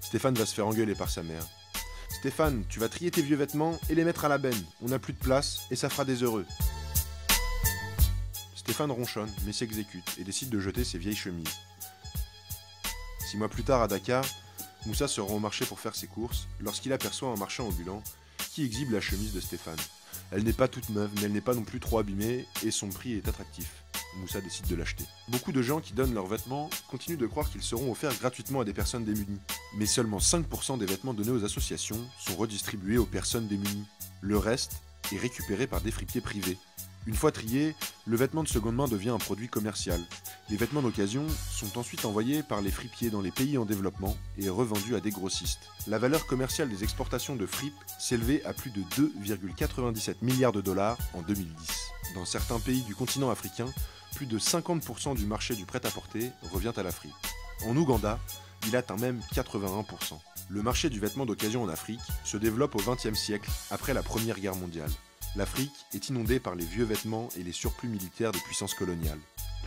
Stéphane va se faire engueuler par sa mère. Stéphane, tu vas trier tes vieux vêtements et les mettre à la benne. On n'a plus de place et ça fera des heureux. Stéphane ronchonne, mais s'exécute et décide de jeter ses vieilles chemises. 6 mois plus tard, à Dakar, Moussa se rend au marché pour faire ses courses lorsqu'il aperçoit un marchand ambulant qui exhibe la chemise de Stéphane. Elle n'est pas toute neuve, mais elle n'est pas non plus trop abîmée et son prix est attractif. Moussa décide de l'acheter. Beaucoup de gens qui donnent leurs vêtements continuent de croire qu'ils seront offerts gratuitement à des personnes démunies. Mais seulement 5% des vêtements donnés aux associations sont redistribués aux personnes démunies. Le reste est récupéré par des fripiers privés. Une fois trié, le vêtement de seconde main devient un produit commercial. Les vêtements d'occasion sont ensuite envoyés par les fripiers dans les pays en développement et revendus à des grossistes. La valeur commerciale des exportations de fripes s'élevait à plus de 2,97 milliards de dollars en 2010. Dans certains pays du continent africain, plus de 50% du marché du prêt-à-porter revient à la fripe. En Ouganda, il atteint même 81%. Le marché du vêtement d'occasion en Afrique se développe au XXe siècle, après la Première Guerre mondiale. L'Afrique est inondée par les vieux vêtements et les surplus militaires des puissances coloniales.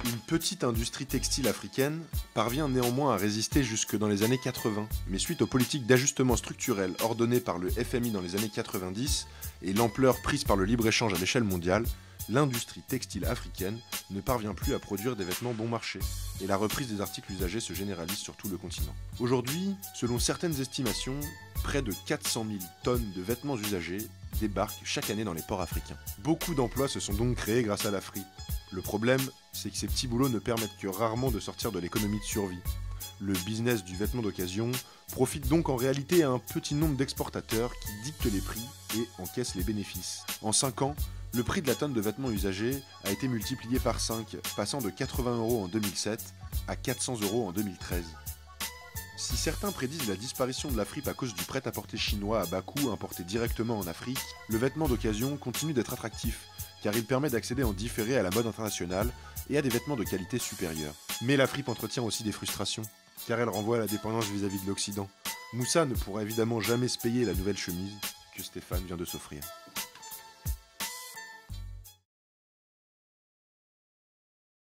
Une petite industrie textile africaine parvient néanmoins à résister jusque dans les années 80, mais suite aux politiques d'ajustement structurel ordonnées par le FMI dans les années 90 et l'ampleur prise par le libre-échange à l'échelle mondiale, l'industrie textile africaine ne parvient plus à produire des vêtements bon marché, et la reprise des articles usagés se généralise sur tout le continent. Aujourd'hui, selon certaines estimations, près de 400 000 tonnes de vêtements usagés débarquent chaque année dans les ports africains. Beaucoup d'emplois se sont donc créés grâce à la fripe. Le problème, c'est que ces petits boulots ne permettent que rarement de sortir de l'économie de survie. Le business du vêtement d'occasion profite donc en réalité à un petit nombre d'exportateurs qui dictent les prix et encaissent les bénéfices. En 5 ans, le prix de la tonne de vêtements usagés a été multiplié par 5, passant de 80 € en 2007 à 400 € en 2013. Si certains prédisent la disparition de la fripe à cause du prêt-à-porter chinois à bas coût importé directement en Afrique, le vêtement d'occasion continue d'être attractif, car il permet d'accéder en différé à la mode internationale et à des vêtements de qualité supérieure. Mais la fripe entretient aussi des frustrations, car elle renvoie à la dépendance vis-à-vis de l'Occident. Moussa ne pourra évidemment jamais se payer la nouvelle chemise que Stéphane vient de s'offrir.